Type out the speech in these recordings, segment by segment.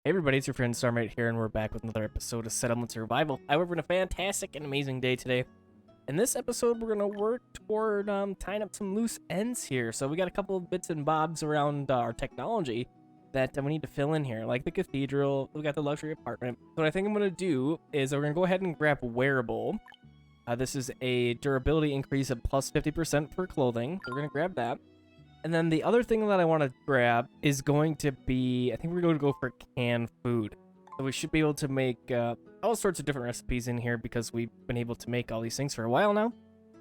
Hey everybody, it's your friend Sarmate here, and we're back with another episode of Settlement Survival. We're having a fantastic and amazing day today. In this episode, we're going to work toward tying up some loose ends here. So we got a couple of bits and bobs around our technology that we need to fill in here, like the cathedral. We got the luxury apartment. So what I think I'm going to do is we're going to go ahead and grab wearable. This is a durability increase of plus 50% for clothing. So we're going to grab that. And then the other thing that I want to grab is going to be, I think we're going to go for canned food. So we should be able to make all sorts of different recipes in here because we've been able to make all these things for a while now.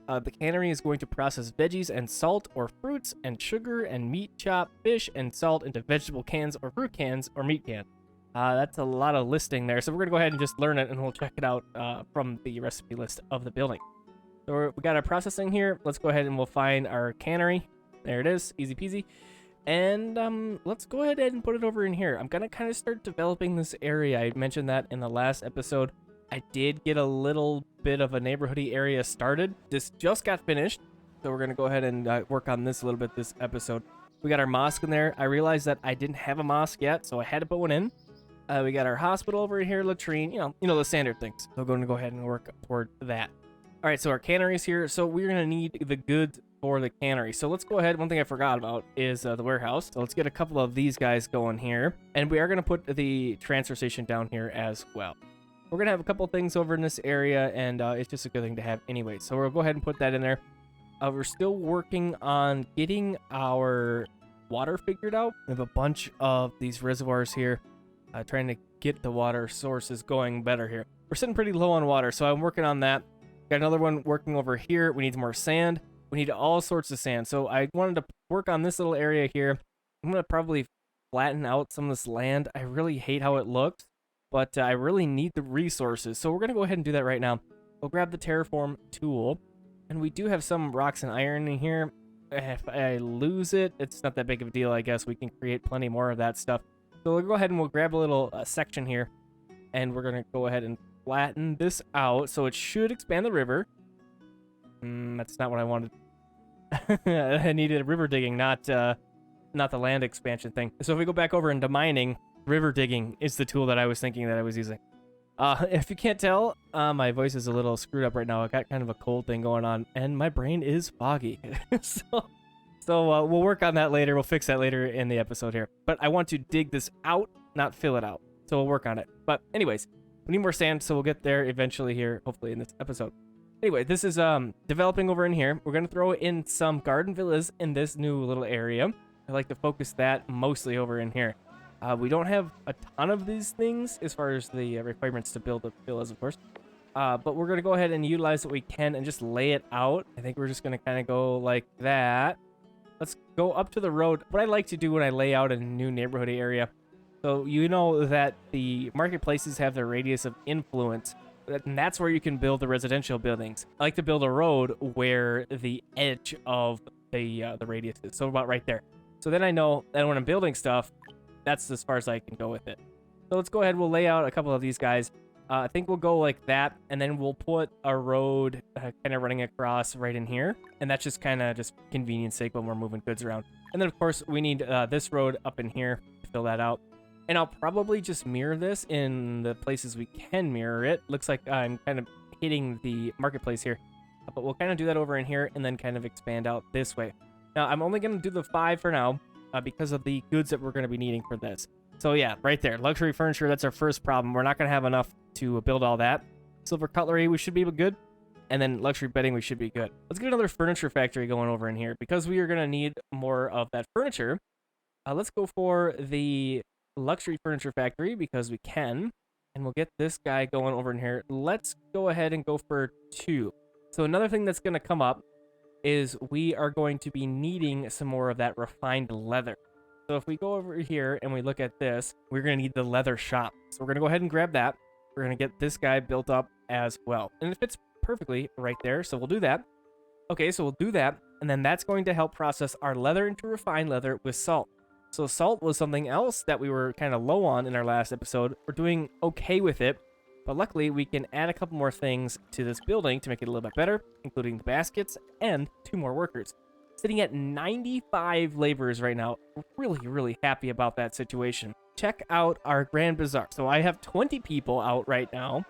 The cannery is going to process veggies and salt or fruits and sugar and meat, chop fish and salt into vegetable cans or fruit cans or meat cans. That's a lot of listing there. So we're going to go ahead and just learn it and we'll check it out from the recipe list of the building. So we got our processing here. Let's go ahead and we'll find our cannery. There it is, easy peasy. And let's go ahead and put it over in here. I'm gonna kind of start developing this area. I mentioned that in the last episode. I did get a little bit of a neighborhoody area started. This just got finished, so we're gonna go ahead and work on this a little bit this episode. We got our mosque in there. I realized that I didn't have a mosque yet, so I had to put one in. We got our hospital over here, latrine, you know the standard things. So we're going to go ahead and work toward that. All right, so our cannery is here. So we're gonna need the goods for the cannery. So let's go ahead. One thing I forgot about is the warehouse. So let's get a couple of these guys going here. And we are going to put the transfer station down here as well. We're going to have a couple things over in this area, and it's just a good thing to have anyway. So we'll go ahead and put that in there. We're still working on getting our water figured out. We have a bunch of these reservoirs here, trying to get the water sources going better here. We're sitting pretty low on water, so I'm working on that. Got another one working over here. We need more sand. We need all sorts of sand. So I wanted to work on this little area here. I'm going to probably flatten out some of this land. I really hate how it looks, but I really need the resources. So we're going to go ahead and do that right now. We'll grab the terraform tool. And we do have some rocks and iron in here. If I lose it, it's not that big of a deal, I guess. We can create plenty more of that stuff. So we'll go ahead and we'll grab a little section here. And we're going to go ahead and flatten this out. So it should expand the river. That's not what I wanted. I needed river digging, not the land expansion thing. So if we go back over into mining, river digging is the tool that I was thinking that I was using. If you can't tell, my voice is a little screwed up right now. I got kind of a cold thing going on, and my brain is foggy. so we'll work on that later. We'll fix that later in the episode here. But I want to dig this out, not fill it out. So we'll work on it. But anyways, we need more sand, so we'll get there eventually here, hopefully in this episode. Anyway, this is developing over in here. We're going to throw in some garden villas in this new little area. I like to focus that mostly over in here. We don't have a ton of these things as far as the requirements to build the villas, of course. But we're going to go ahead and utilize what we can and just lay it out. I think we're just going to kind of go like that. Let's go up to the road. What I like to do when I lay out a new neighborhood area. So you know that the marketplaces have their radius of influence. And that's where you can build the residential buildings. I like to build a road where the edge of the radius is. So about right there. So then I know that when I'm building stuff, that's as far as I can go with it. So let's go ahead. We'll lay out a couple of these guys. I think we'll go like that. And then we'll put a road kind of running across right in here. And that's just kind of just convenience sake when we're moving goods around. And then, of course, we need this road up in here to fill that out. And I'll probably just mirror this in the places we can mirror it. Looks like I'm kind of hitting the marketplace here. But we'll kind of do that over in here and then kind of expand out this way. Now, I'm only going to do the 5 for now because of the goods that we're going to be needing for this. So yeah, right there. Luxury furniture, that's our first problem. We're not going to have enough to build all that. Silver cutlery, we should be good. And then luxury bedding, we should be good. Let's get another furniture factory going over in here. Because we are going to need more of that furniture, let's go for the luxury furniture factory because we can, and we'll get this guy going over in here. Let's go ahead and go for 2. So another thing that's going to come up is we are going to be needing some more of that refined leather. So if we go over here and we look at this, we're going to need the leather shop. So we're going to go ahead and grab that. We're going to get this guy built up as well, and it fits perfectly right there. So we'll do that. Okay, so we'll do that, and then that's going to help process our leather into refined leather with salt. So salt was something else that we were kind of low on in our last episode. We're doing okay with it, but luckily we can add a couple more things to this building to make it a little bit better, including the baskets and 2 more workers. sitting at 95 laborers right now. Really, really happy about that situation. Check out our Grand Bazaar. So I have 20 people out right now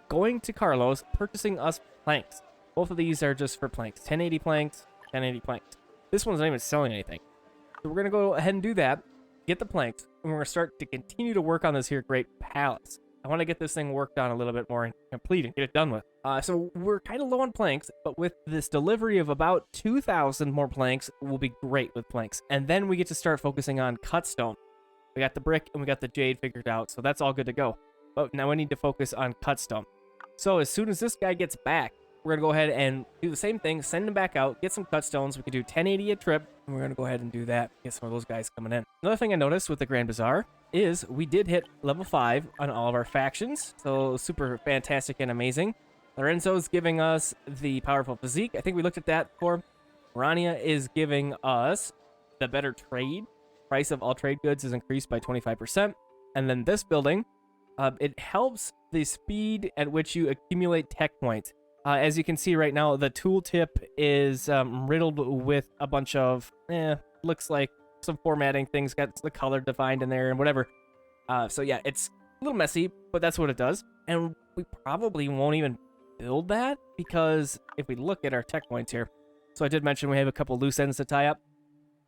going to Carlos, purchasing us planks. Both of these are just for planks. 1080 planks, 1080 planks. This one's not even selling anything. So we're going to go ahead and do that, get the planks, and we're going to start to continue to work on this here great palace. I want to get this thing worked on a little bit more and complete and get it done with. So we're kind of low on planks, but with this delivery of about 2,000 more planks, we'll be great with planks. And then we get to start focusing on cut stone. We got the brick and we got the jade figured out, so that's all good to go. But now we need to focus on cut stone. So as soon as this guy gets back, we're going to go ahead and do the same thing, send him back out, get some cut stones. We can do 1080 a trip, and we're going to go ahead and do that, get some of those guys coming in. Another thing I noticed with the Grand Bazaar is we did hit level 5 on all of our factions, so super fantastic and amazing. Lorenzo's giving us the powerful physique. I think we looked at that before. Rania is giving us the better trade. Price of all trade goods is increased by 25%. And then this building, it helps the speed at which you accumulate tech points. As you can see right now, the tooltip is riddled with a bunch of, looks like some formatting things, got the color defined in there and whatever. So yeah, it's a little messy, but that's what it does. And we probably won't even build that, because if we look at our tech points here, so I did mention we have a couple loose ends to tie up.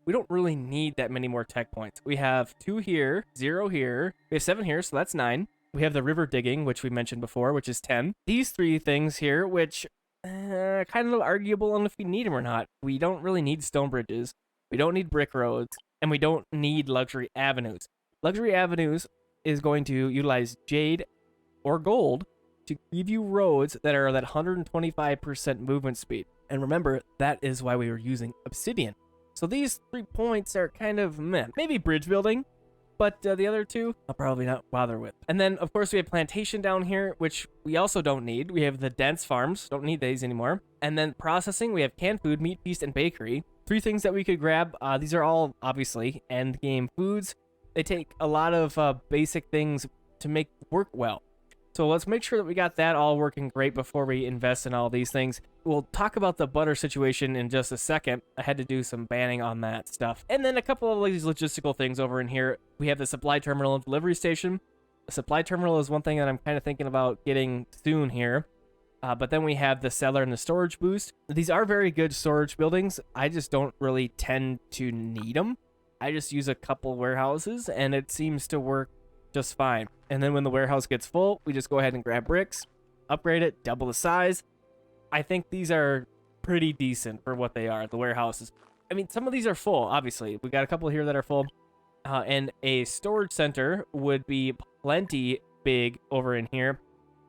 We don't really need that many more tech points. We have 2 here, 0 here, we have 7 here, so that's 9. We have the river digging, which we mentioned before, which is 10. These 3 things here, which kind of arguable on if we need them or not. We don't really need stone bridges. We don't need brick roads, and we don't need luxury avenues. Luxury avenues is going to utilize jade or gold to give you roads that are that 125% movement speed. And remember, that is why we were using obsidian. So these 3 points are kind of meh. Maybe bridge building, but the other 2 I'll probably not bother with. And then, of course, we have plantation down here, which we also don't need. We have the dense farms. Don't need these anymore. And then processing, we have canned food, meat feast, and bakery. 3 things that we could grab. These are all, obviously, end game foods. They take a lot of basic things to make work well. So let's make sure that we got that all working great before we invest in all these things. We'll talk about the butter situation in just a second. I had to do some banning on that stuff. And then a couple of these logistical things over in here. We have the supply terminal and delivery station. The supply terminal is one thing that I'm kind of thinking about getting soon here. But then we have the cellar and the storage boost. These are very good storage buildings. I just don't really tend to need them. I just use a couple warehouses and it seems to work just fine. And then when the warehouse gets full, we just go ahead and grab bricks, upgrade it, double the size. I think these are pretty decent for what they are, the warehouses. I mean, some of these are full, obviously. We got a couple here that are full. And a storage center would be plenty big over in here.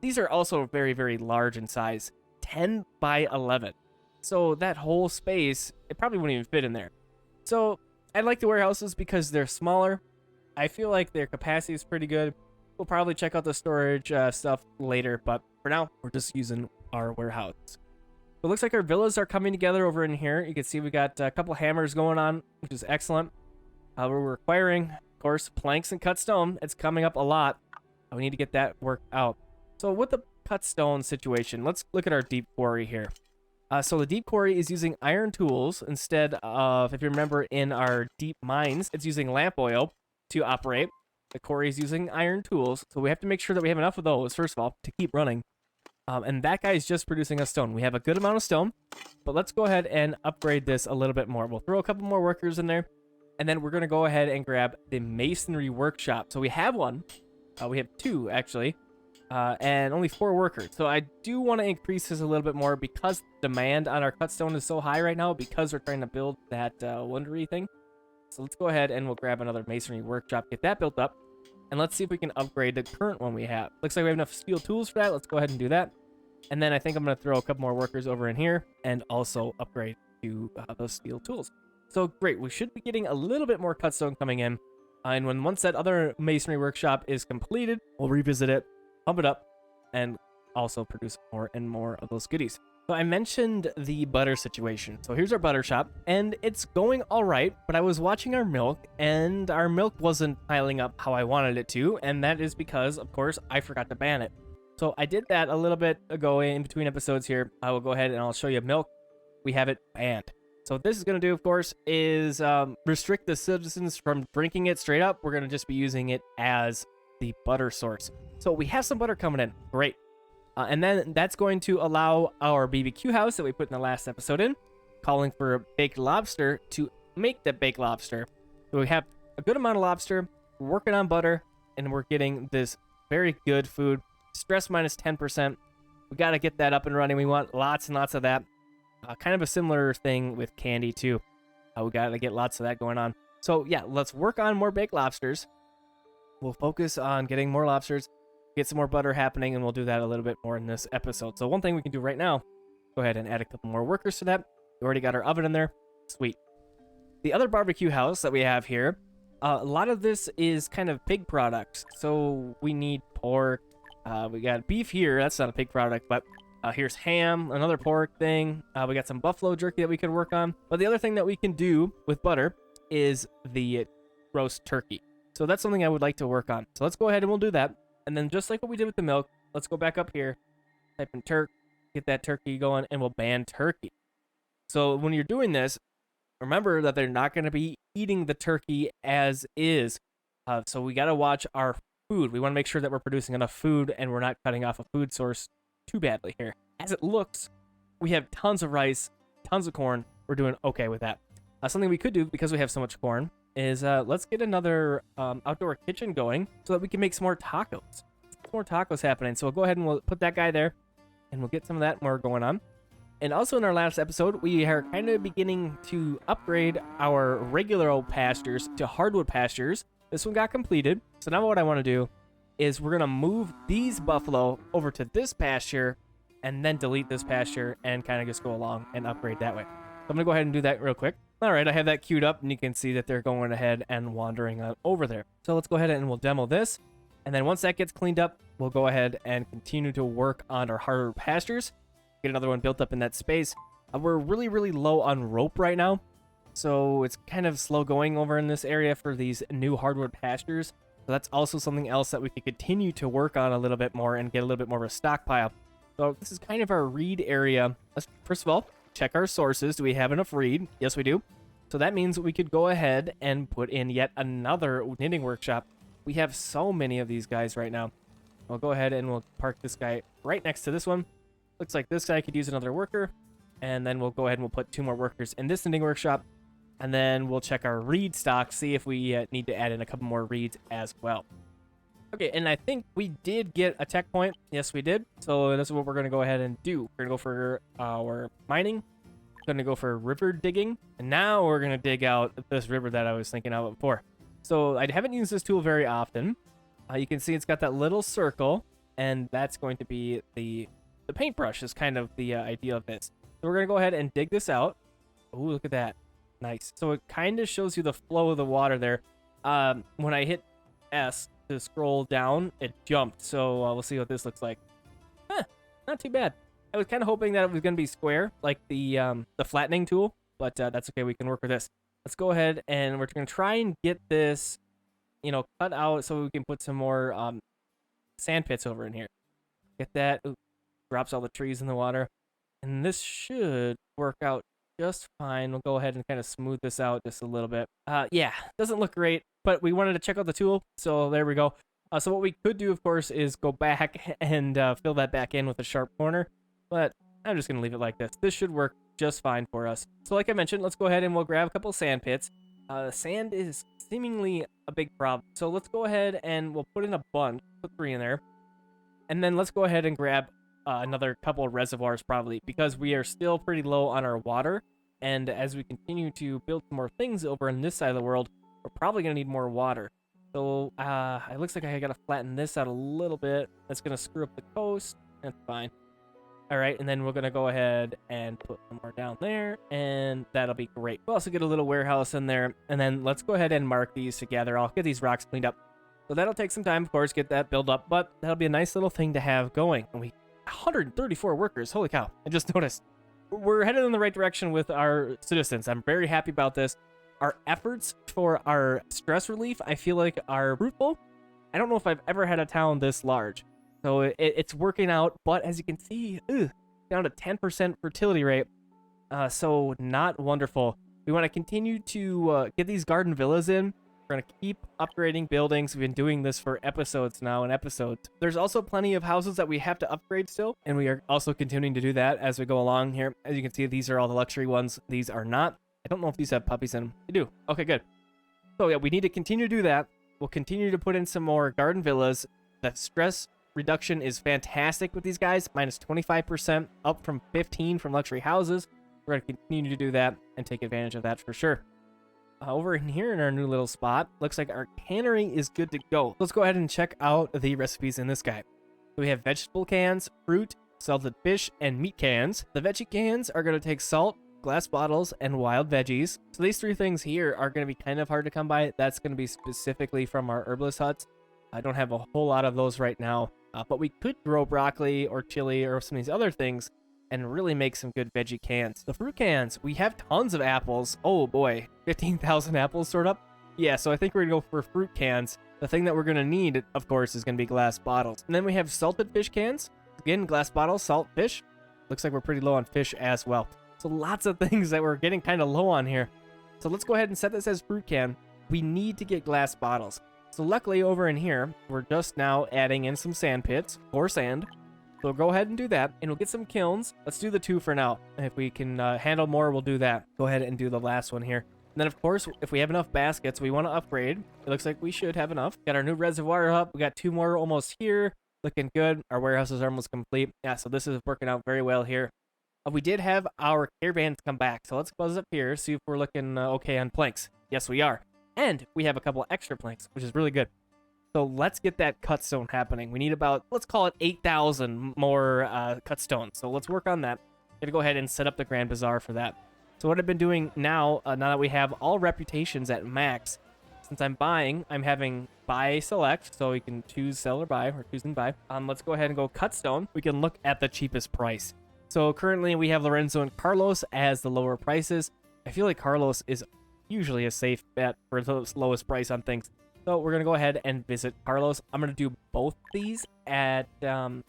These are also very, very large in size. 10 by 11. So that whole space, it probably wouldn't even fit in there. So I like the warehouses because they're smaller. I feel like their capacity is pretty good. We'll probably check out the storage stuff later, but for now, we're just using our warehouse. So it looks like our villas are coming together over in here. You can see we got a couple hammers going on, which is excellent. We're requiring, of course, planks and cut stone. It's coming up a lot. We need to get that worked out. So with the cut stone situation, let's look at our deep quarry here. So the deep quarry is using iron tools instead of, if you remember, in our deep mines, it's using lamp oil to operate. The quarry is using iron tools, so we have to make sure that we have enough of those, first of all, to keep running. And that guy is just producing us stone. We have a good amount of stone, but let's go ahead and upgrade this a little bit more. We'll throw a couple more workers in there, and then we're going to go ahead and grab the masonry workshop. So we have one. We have 2, actually, and only 4 workers. So I do want to increase this a little bit more because demand on our cut stone is so high right now because we're trying to build that wondery thing. So let's go ahead and we'll grab another masonry workshop, get that built up, and let's see if we can upgrade the current one we have. Looks like we have enough steel tools for that. Let's go ahead and do that. And then I think I'm going to throw a couple more workers over in here and also upgrade to those steel tools. So great, we should be getting a little bit more cut stone coming in. And once that other masonry workshop is completed, we'll revisit it, pump it up, and also produce more and more of those goodies. So I mentioned the butter situation. So here's our butter shop, and it's going all right, but I was watching our milk, and our milk wasn't piling up how I wanted it to, and that is because, of course, I forgot to ban it. So I did that a little bit ago in between episodes here. I will go ahead and I'll show you milk. We have it banned. So what this is going to do, of course, is restrict the citizens from drinking it straight up. We're going to just be using it as the butter source. So we have some butter coming in. Great. And then that's going to allow our BBQ house that we put in the last episode in, calling for a baked lobster, to make the baked lobster. So we have a good amount of lobster, we're working on butter, and we're getting this very good food. Stress minus 10%. We got to get that up and running. We want lots and lots of that. Kind of a similar thing with candy too. We got to get lots of that going on. So yeah, let's work on more baked lobsters. We'll focus on getting more lobsters, get some more butter happening, and we'll do that a little bit more in this episode. So one thing we can do right now, go ahead and add a couple more workers to that. We already got our oven in there. Sweet. The other barbecue house that we have here, a lot of this is kind of pig products. So we need pork. We got beef here. That's not a pig product, but here's ham, another pork thing. We got some buffalo jerky that we could work on. But the other thing that we can do with butter is the roast turkey. So that's something I would like to work on. So let's go ahead and we'll do that. And then just like what we did with the milk, let's go back up here, type in turk, get that turkey going, and we'll ban turkey. So when you're doing this, remember that they're not going to be eating the turkey as is. So we got to watch our food. We want to make sure that we're producing enough food and we're not cutting off a food source too badly here. As it looks, we have tons of rice, tons of corn. We're doing okay with that. Something we could do, because we have so much corn, is let's get another outdoor kitchen going so that we can make some more tacos. Some more tacos happening. So we'll go ahead and we'll put that guy there, and we'll get some of that more going on. And also in our last episode, we are kind of beginning to upgrade our regular old pastures to hardwood pastures. This one got completed. So now what I want to do is we're going to move these buffalo over to this pasture and then delete this pasture and kind of just go along and upgrade that way. So I'm going to go ahead and do that real quick. All right, I have that queued up, and you can see that they're going ahead and wandering over there. So let's go ahead and we'll demo this. And then once that gets cleaned up, we'll go ahead and continue to work on our hardwood pastures. Get another one built up in that space. We're really, really low on rope right now. So it's kind of slow going over in this area for these new hardwood pastures. So that's also something else that we could continue to work on a little bit more and get a little bit more of a stockpile. So this is kind of our reed area. Let's first of all check our sources. Do we have enough reed? Yes, we do. So that means we could go ahead and put in yet another knitting workshop. We have so many of these guys right now. We'll go ahead and we'll park this guy right next to this one. Looks like this guy could use another worker. And then we'll go ahead and we'll put 2 more workers in this knitting workshop. And then we'll check our reed stock, see if we need to add in a couple more reeds as well. Okay, and I think we did get a tech point. Yes, we did. So that's what we're going to go ahead and do. We're going to go for our mining. Going to go for river digging. And now we're going to dig out this river that I was thinking of before. So I haven't used this tool very often. You can see it's got that little circle. And that's going to be the paintbrush is kind of the idea of this. So we're going to go ahead and dig this out. Oh, look at that. Nice. So it kind of shows you the flow of the water there. When I hit S to scroll down, it jumped. So we'll see what this looks like. Not too bad. I was kind of hoping that it was going to be square, like the flattening tool, but that's okay. We can work with this. Let's go ahead and we're going to try and get this, cut out so we can put some more sand pits over in here. Get that. Ooh, drops all the trees in the water. And this should work out just fine. We'll go ahead and kind of smooth this out just a little bit. Yeah, doesn't look great, but we wanted to check out the tool, so there we go. So what we could do, of course, is go back and fill that back in with a sharp corner, but I'm just going to leave it like this. This should work just fine for us. So like I mentioned, let's go ahead and we'll grab a couple sand pits. Sand is seemingly a big problem, so let's go ahead and we'll put in a bunch, put 3 in there, and then let's go ahead and grab another couple of reservoirs probably, because we are still pretty low on our water, and as we continue to build some more things over on this side of the world, we're probably going to need more water. So it looks like I got to flatten this out a little bit. That's going to screw up the coast. That's fine. All right, and then we're going to go ahead and put some more down there, and that'll be great. We'll also get a little warehouse in there, and then let's go ahead and mark these together. I'll get these rocks cleaned up. So that'll take some time, of course, get that built up, but that'll be a nice little thing to have going. And 134 workers. Holy cow. I just noticed. We're headed in the right direction with our citizens. I'm very happy about this. Our efforts for our stress relief, I feel like, are fruitful. I don't know if I've ever had a town this large. So it's working out, but as you can see, down to 10% fertility rate. So not wonderful. We want to continue to get these garden villas in. We're going to keep upgrading buildings. We've been doing this for episodes now and episodes. There's also plenty of houses that we have to upgrade still, and we are also continuing to do that as we go along here. As you can see, these are all the luxury ones. These are not. I don't know if these have puppies in them. They do. Okay, good. So yeah, we need to continue to do that. We'll continue to put in some more garden villas. The stress reduction is fantastic with these guys, minus 25%, up from 15 from luxury houses. We're going to continue to do that and take advantage of that for sure. Over in here in our new little spot, looks like our cannery is good to go. Let's go ahead and check out the recipes in this guy. So we have vegetable cans, fruit, salted fish, and meat cans. The veggie cans are going to take salt, glass bottles, and wild veggies. So these three things here are going to be kind of hard to come by. That's going to be specifically from our herbalist huts. I don't have a whole lot of those right now, but we could grow broccoli or chili or some of these other things and really make some good veggie cans. The fruit cans, we have tons of apples. Oh boy, 15,000 apples stored up. Yeah, so I think we're gonna go for fruit cans. The thing that we're gonna need, of course, is gonna be glass bottles. And then we have salted fish cans. Again, glass bottles, salt, fish. Looks like we're pretty low on fish as well. So lots of things that we're getting kind of low on here. So let's go ahead and set this as fruit can. We need to get glass bottles. So luckily over in here, we're just now adding in some sand pits for sand. So we'll go ahead and do that, and we'll get some kilns. Let's do the 2 for now. If we can handle more, we'll do that. Go ahead and do the last one here. And then, of course, if we have enough baskets, we want to upgrade. It looks like we should have enough. Got our new reservoir up. We got 2 more almost here. Looking good. Our warehouses are almost complete. Yeah, so this is working out very well here. We did have our caravans come back, so let's buzz up here, see if we're looking okay on planks. Yes, we are. And we have a couple extra planks, which is really good. So let's get that cut stone happening. We need about, let's call it 8,000 more cut stones. So let's work on that. Gonna go ahead and set up the Grand Bazaar for that. So what I've been doing now, now that we have all reputations at max, since I'm buying, I'm having buy select, so we can choose sell or buy, or choose and buy. Let's go ahead and go cut stone. We can look at the cheapest price. So currently we have Lorenzo and Carlos as the lower prices. I feel like Carlos is usually a safe bet for the lowest price on things. So we're going to go ahead and visit Carlos. I'm going to do both these at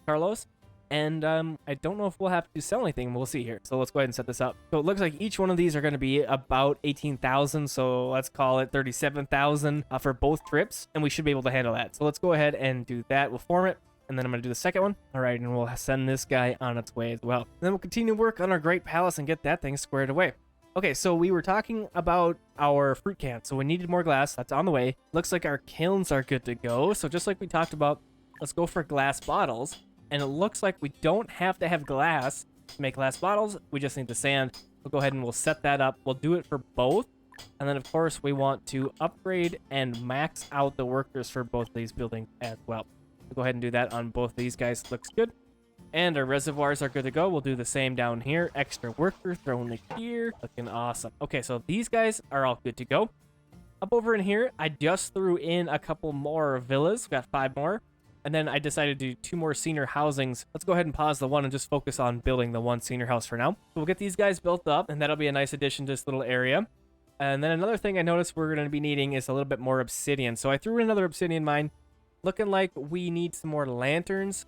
Carlos. And I don't know if we'll have to sell anything. We'll see here. So let's go ahead and set this up. So it looks like each one of these are going to be about 18,000. So let's call it 37,000 for both trips. And we should be able to handle that. So let's go ahead and do that. We'll form it. And then I'm going to do the second one. All right, and we'll send this guy on its way as well. And then we'll continue to work on our great palace and get that thing squared away. Okay, so we were talking about our fruit cans. So we needed more glass. That's on the way. Looks like our kilns are good to go. So just like we talked about, let's go for glass bottles. And it looks like we don't have to have glass to make glass bottles. We just need the sand. We'll go ahead and we'll set that up. We'll do it for both. And then, of course, we want to upgrade and max out the workers for both these buildings as well. We'll go ahead and do that on both these guys. Looks good. And our reservoirs are good to go. We'll do the same down here. Extra worker thrown in here. Looking awesome. Okay, so these guys are all good to go. Up over in here, I just threw in a couple more villas. Got 5 more. And then I decided to do 2 more senior housings. Let's go ahead and pause the one and just focus on building the 1 senior house for now. So we'll get these guys built up, and that'll be a nice addition to this little area. And then another thing I noticed we're going to be needing is a little bit more obsidian. So I threw in another obsidian mine. Looking like we need some more lanterns.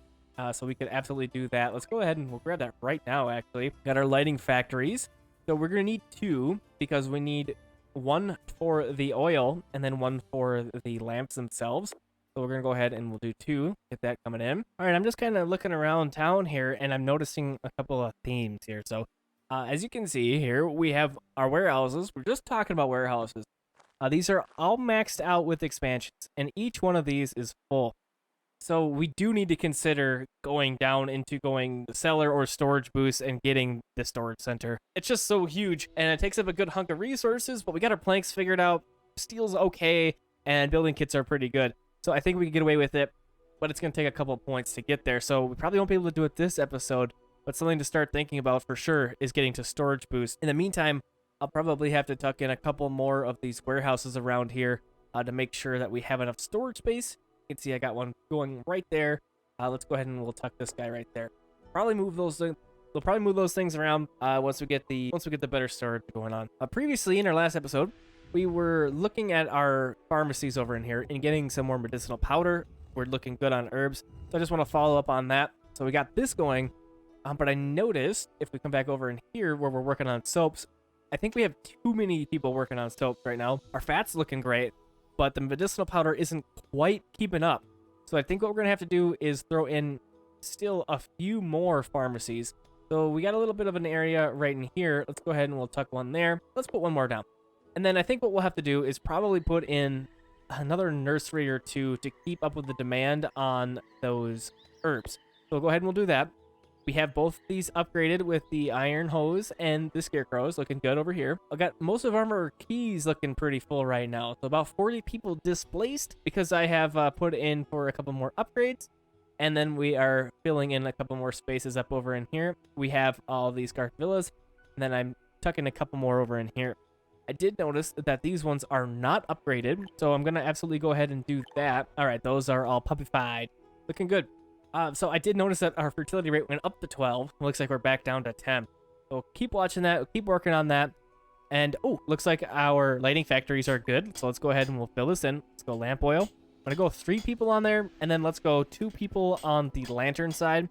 So we could absolutely do that. Let's go ahead and we'll grab that right now, actually. Got our lighting factories. So we're going to need 2 because we need 1 for the oil and then 1 for the lamps themselves. So we're going to go ahead and we'll do 2. Get that coming in. All right, I'm just kind of looking around town here and I'm noticing a couple of themes here. So as you can see here, we have our warehouses. We're just talking about warehouses. These are all maxed out with expansions and each one of these is full. So we do need to consider going down into going cellar or storage boost and getting the storage center. It's just so huge and it takes up a good hunk of resources, but we got our planks figured out. Steel's okay and building kits are pretty good. So I think we can get away with it, but it's going to take a couple of points to get there. So we probably won't be able to do it this episode, but something to start thinking about for sure is getting to storage boost. In the meantime, I'll probably have to tuck in a couple more of these warehouses around here to make sure that we have enough storage space. You can see I got one going right there. Let's go ahead and we'll tuck this guy right there. Probably move those. We'll probably move those things around once we get the better storage going on. Previously in our last episode, we were looking at our pharmacies over in here and getting some more medicinal powder. We're looking good on herbs, so I just want to follow up on that. So we got this going. But I noticed if we come back over in here where we're working on soaps, I think we have too many people working on soaps right now. Our fat's looking great, but the medicinal powder isn't quite keeping up. So I think what we're going to have to do is throw in still a few more pharmacies. So we got a little bit of an area right in here. Let's go ahead and we'll tuck one there. Let's put one more down. And then I think what we'll have to do is probably put in another nursery or two to keep up with the demand on those herbs. So we'll go ahead and we'll do that. We have both these upgraded with the iron hose and the scarecrows looking good over here. I got most of our keys looking pretty full right now. So about 40 people displaced because I have put in for a couple more upgrades. And then we are filling in a couple more spaces up over in here. We have all these Garth Villas. And then I'm tucking a couple more over in here. I did notice that these ones are not upgraded. So I'm going to absolutely go ahead and do that. All right, those are all puppified. Looking good. So I did notice that our fertility rate went up to 12. It looks like we're back down to 10. So keep watching that. Keep working on that. And, oh, looks like our lighting factories are good. So let's go ahead and we'll fill this in. Let's go lamp oil. I'm going to go 3 people on there, and then let's go 2 people on the lantern side.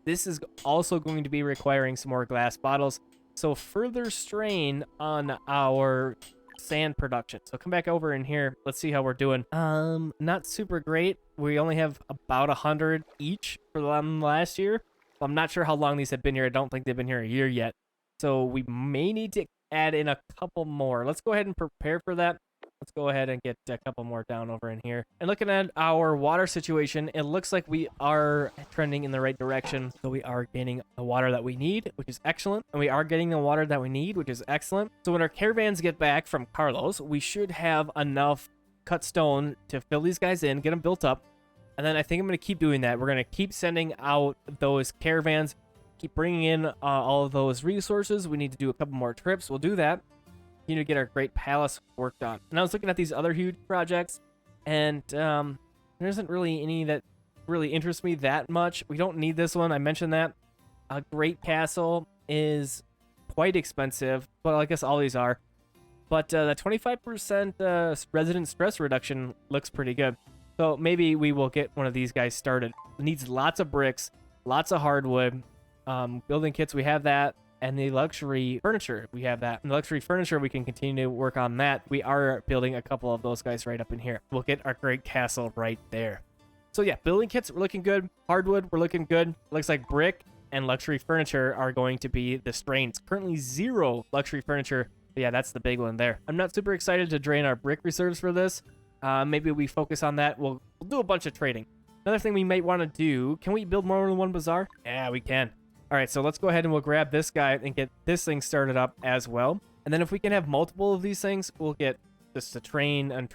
This is also going to be requiring some more glass bottles, so further strain on our sand production. So come back over in here. Let's see how we're doing. Not super great. We only have about 100 each for them last year. I'm not sure how long these have been here. I don't think they've been here a year yet. So we may need to add in a couple more. Let's go ahead and prepare for that. Let's go ahead and get a couple more down over in here. And looking at our water situation, it looks like we are trending in the right direction. So we are gaining the water that we need, which is excellent. And we are getting the water that we need, which is excellent. So when our caravans get back from Carlos, we should have enough cut stone to fill these guys in, get them built up. And then I think I'm going to keep doing that. We're going to keep sending out those caravans, keep bringing in all of those resources. We need to do a couple more trips. We'll do that. Need to get our great palace work done. And I was looking at these other huge projects, and there isn't really any that really interest me that much. We don't need this one. I mentioned that. A great castle is quite expensive, but I guess all these are. But the 25% resident stress reduction looks pretty good. So maybe we will get one of these guys started. It needs lots of bricks, lots of hardwood. Building kits, we have that. And the luxury furniture, we have that. And the luxury furniture, we can continue to work on that. We are building a couple of those guys right up in here. We'll get our great castle right there. So yeah, building kits, we're looking good. Hardwood, we're looking good. Looks like brick and luxury furniture are going to be the strains. Currently 0 luxury furniture. But yeah, that's the big one there. I'm not super excited to drain our brick reserves for this. Maybe we focus on that. We'll do a bunch of trading. Another thing we might want to do, can we build more than one bazaar? Yeah, we can. All right, so let's go ahead and we'll grab this guy and get this thing started up as well. And then if we can have multiple of these things, we'll get just a train of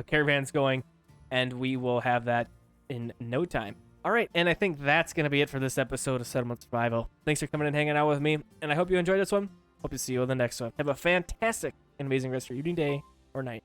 caravans going, and we will have that in no time. All right, and I think that's going to be it for this episode of Settlement Survival. Thanks for coming and hanging out with me, and I hope you enjoyed this one. Hope to see you in the next one. Have a fantastic and amazing rest of your evening, day, or night.